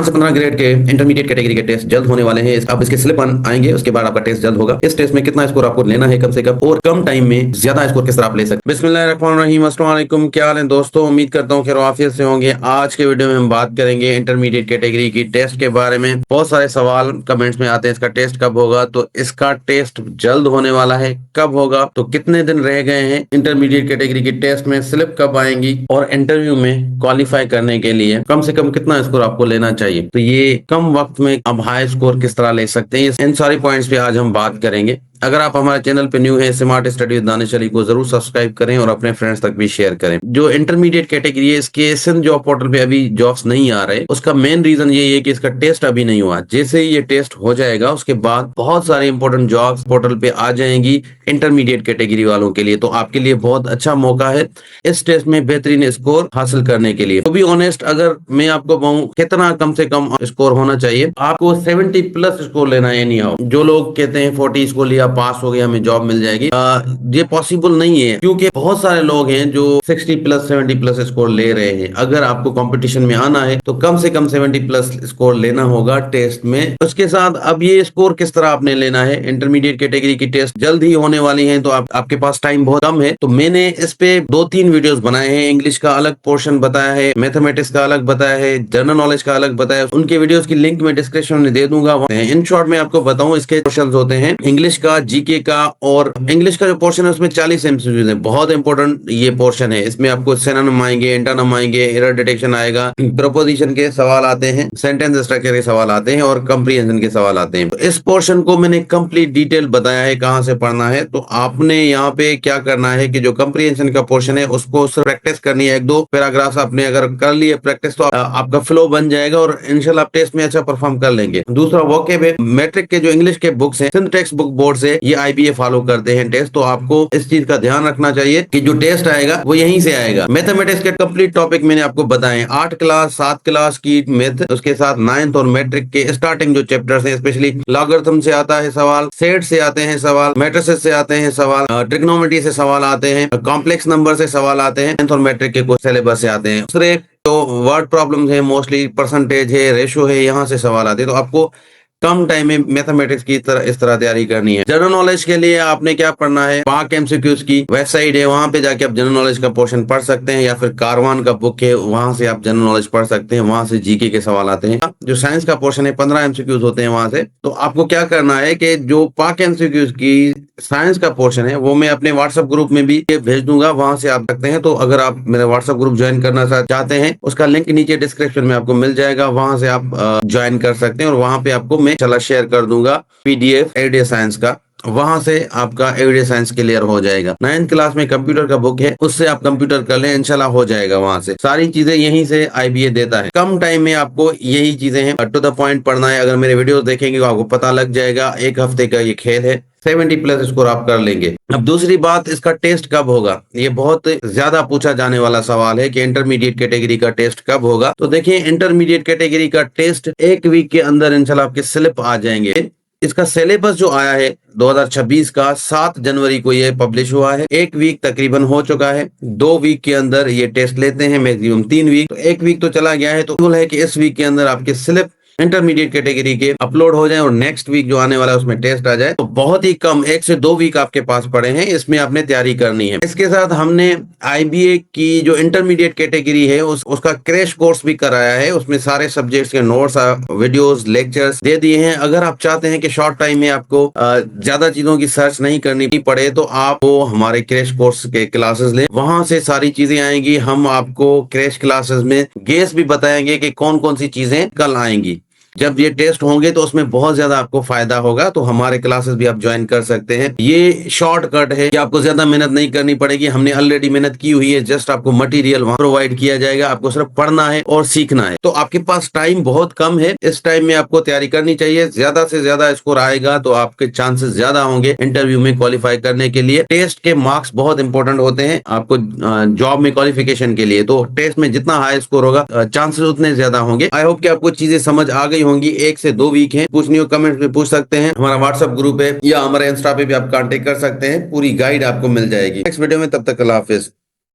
5 से 15 ग्रेड के intermediate category के टेस्ट जल्द होने वाले हैं। अब इसके स्लिप आएंगे, उसके बाद आपका टेस्ट जल्द होगा। इस टेस्ट में कितना स्कोर आपको लेना है कम से कम, और कम टाइम में ज्यादा स्कोर किस तरह आप ले सकते हैं। बिस्मिल्लाहिर्रहमानिर्रहीम, अस्सलाम वालेकुम। क्या हाल है दोस्तों, उम्मीद करता हूँ खैर आफियत से होंगे। आज के वीडियो में हम बात करेंगे इंटरमीडिएट कैटेगरी की टेस्ट के बारे में। बहुत सारे सवाल कमेंट्स में आते हैं, इसका टेस्ट कब होगा। तो इसका टेस्ट जल्द होने वाला है, कब होगा, तो कितने दिन रह गए हैं इंटरमीडिएट कैटेगरी की टेस्ट में, स्लिप कब आएंगी, और इंटरव्यू में क्वालिफाई करने के लिए कम से कम कितना स्कोर आपको लेना चाहिए। तो ये कम वक्त में अब हाई स्कोर किस तरह ले सकते हैं, इन सारी पॉइंट्स पे आज हम बात करेंगे। अगर आप हमारे चैनल पे न्यू है, smart study with Danish Ali को जरूर सब्सक्राइब करें और अपने फ्रेंड्स तक भी शेयर करें। जो इंटरमीडिएट कैटेगरी है, इसके सिंध जॉब पोर्टल पे अभी जॉब्स नहीं आ रहे। उसका मेन रीजन ये है कि इसका टेस्ट अभी नहीं हुआ। जैसे ही ये टेस्ट हो जाएगा उसके बाद बहुत सारे इंपॉर्टेंट जॉब्स पोर्टल पे आ जाएंगी इंटरमीडिएट कैटेगरी वालों के लिए। तो आपके लिए बहुत अच्छा मौका है इस टेस्ट में बेहतरीन स्कोर हासिल करने के लिए। तो बी ऑनेस्ट, अगर मैं आपको कहूँ कितना कम से कम स्कोर होना चाहिए, आपको 70 प्लस स्कोर लेना है। नहीं हो जो लोग कहते हैं 40 स्कोर लिया पास हो गया हमें जॉब मिल जाएगी, ये पॉसिबल नहीं है, क्योंकि बहुत सारे लोग हैं जो 60 प्लस 70 प्लस स्कोर ले रहे हैं। अगर आपको कंपटीशन में आना है तो कम से कम 70 प्लस स्कोर लेना होगा टेस्ट में। उसके साथ अब ये स्कोर किस तरह आपने लेना है, इंटरमीडिएट कैटेगरी की टेस्ट जल्द ही होने वाली है, तो आपके पास टाइम बहुत कम है। तो मैंने इस पे 2-3 वीडियोस बनाए हैं। इंग्लिश का अलग पोर्शन बताया है, मैथमेटिक्स का अलग बताया है, जनरल नॉलेज का अलग बताया है। उनके वीडियोस की लिंक मैं डिस्क्रिप्शन में दे दूंगा। इन शॉर्ट में आपको बताऊं, इसके क्वेश्चंस होते हैं इंग्लिश का, जीके का, और इंग्लिश का जो पोर्शन है उसमें 40 एमसीक्यूज है। बहुत इंपॉर्टेंट ये पोर्शन है। इसमें आपको सिनोनिम आएंगे, एंटोनिम आएंगे, एरर डिटेक्शन आएगा, प्रोपोजिशन के सवाल आते हैं, सेंटेंस स्ट्रक्चर के सवाल आते हैं, और कंप्रीहेंशन के सवाल आते हैं। तो इस पोर्शन को मैंने कंप्लीट डिटेल बताया है कहां से पढ़ना है। तो आपने यहाँ पे क्या करना है कि जो कंप्रीहेंशन का पोर्शन है उसको प्रैक्टिस करनी है। 1-2 पैराग्राफ आपने अगर कर लिए प्रैक्टिस तो आपका फ्लो बन जाएगा और इंशाल्लाह आप टेस्ट में अच्छा परफॉर्म कर लेंगे। दूसरा वोकैब है। मैट्रिक के जो इंग्लिश के बुक्स हैं, सिंध टेक्स्ट बुक बोर्ड से ये आईबीए फॉलो करते हैं टेस्ट। तो आपको इस चीज का ध्यान रखना चाहिए कि जो टेस्ट आएगा वो यहीं से आएगा। मैथमेटिक्स के कंप्लीट टॉपिक मैंने आपको बताए, 8 क्लास 7 क्लास की मैथ, उसके साथ 9th और मैट्रिक के स्टार्टिंग जो चैप्टर्स हैं, स्पेशली लॉगरिथम से आता है सवाल, सेट से आते हैं सवाल, मैट्रिसेस से आते हैं सवाल, ट्रिग्नोमेट्री से सवाल आते हैं, कॉम्प्लेक्स नंबर से सवाल आते हैं, 10th और मैट्रिक के कुछ सिलेबस से आते हैं। दूसरे तो वर्ड प्रॉब्लम्स है, मोस्टली परसेंटेज है, रेशो है, यहाँ से सवाल आते हैं। तो आपको कम टाइम में मैथमेटिक्स की तरह इस तरह तैयारी करनी है। जनरल नॉलेज के लिए आपने क्या पढ़ना है, पाक एमसीक्यूज की वेबसाइट है, वहां पे जाके आप जनरल नॉलेज का पोर्शन पढ़ सकते हैं, या फिर कारवान का बुक है वहां से आप जनरल नॉलेज पढ़ सकते हैं। वहां से जीके के सवाल आते हैं। जो साइंस का पोर्शन है 15 एमसीक्यूज होते हैं वहां से। तो आपको क्या करना है कि जो पाक एमसीक्यूज की साइंस का पोर्शन है वो मैं अपने व्हाट्सएप ग्रुप में भी भेज दूंगा, वहां से आप सकते हैं। तो अगर आप मेरे व्हाट्सएप ग्रुप ज्वाइन करना चाहते हैं, उसका लिंक नीचे डिस्क्रिप्शन में आपको मिल जाएगा, वहां से आप ज्वाइन कर सकते हैं। और वहां पे आपको मैं चला शेयर कर दूंगा पीडीएफ एवरीडे साइंस का, वहां से आपका एवरीडे साइंस क्लियर हो जाएगा। 9th क्लास में कंप्यूटर का बुक है, उससे आप कंप्यूटर कर लें, इंशाल्लाह हो जाएगा। वहां से सारी चीजें यहीं से आईबीए देता है। कम टाइम में आपको यही चीजें हैं, टू द पॉइंट पढ़ना है। अगर मेरे वीडियो देखेंगे तो आपको पता लग जाएगा। 1 हफ्ते का ये खेल है, 70 प्लस स्कोर आप कर लेंगे। अब दूसरी बात, इसका टेस्ट कब होगा, ये बहुत ज्यादा पूछा जाने वाला सवाल है कि इंटरमीडिएट कैटेगरी का टेस्ट कब होगा। तो देखिए, इंटरमीडिएट कैटेगरी का टेस्ट 1 वीक के अंदर इंशाल्लाह आपके स्लिप आ जाएंगे। इसका सिलेबस जो आया है 2026 का 7 जनवरी को ये पब्लिश हुआ है। 1 वीक तकरीबन हो चुका है। 2 वीक के अंदर ये टेस्ट लेते हैं, मैक्सिमम 3 वीक। तो 1 वीक तो चला गया है। तो है कि इस वीक के अंदर आपके स्लिप इंटरमीडिएट कैटेगरी के अपलोड हो जाए और नेक्स्ट वीक जो आने वाला है उसमें टेस्ट आ जाए। तो बहुत ही कम 1 से 2 वीक आपके पास पड़े हैं, इसमें आपने तैयारी करनी है। इसके साथ हमने आईबीए की जो इंटरमीडिएट कैटेगरी है उसका क्रैश कोर्स भी कराया है। उसमें सारे सब्जेक्ट्स के नोट्स, वीडियोस, लेक्चर्स दे दिए हैं। अगर आप चाहते हैं कि शॉर्ट टाइम में आपको ज्यादा चीजों की सर्च नहीं करनी पड़े, तो आप वो हमारे क्रैश कोर्स के क्लासेस लें, वहां से सारी चीजें आएंगी। हम आपको क्रैश क्लासेस में गेस भी बताएंगे कि कौन कौन सी चीजें कल आएंगी। जब ये टेस्ट होंगे तो उसमें बहुत ज्यादा आपको फायदा होगा। तो हमारे क्लासेस भी आप ज्वाइन कर सकते हैं। ये शॉर्टकट है कि आपको ज्यादा मेहनत नहीं करनी पड़ेगी। हमने ऑलरेडी मेहनत की हुई है, जस्ट आपको मटेरियल वहां प्रोवाइड किया जाएगा, आपको सिर्फ पढ़ना है और सीखना है। तो आपके पास टाइम बहुत कम है, इस टाइम में आपको तैयारी करनी चाहिए। ज्यादा से ज्यादा स्कोर आएगा तो आपके चांसेस ज्यादा होंगे इंटरव्यू में क्वालिफाई करने के लिए। टेस्ट के मार्क्स बहुत इंपॉर्टेंट होते हैं आपको जॉब में क्वालिफिकेशन के लिए। तो टेस्ट में जितना हाई स्कोर होगा चांसेस उतने ज्यादा होंगे। आई होप कि आपको चीजें समझ आ गई होंगी। 1 से 2 वीक है, पूछनी हो कमेंट में पूछ सकते हैं। हमारा व्हाट्सएप ग्रुप है या हमारे इंस्टा पे भी आप कांटेक्ट कर सकते हैं, पूरी गाइड आपको मिल जाएगी। नेक्स्ट वीडियो में, तब तक अल्लाह हाफिज।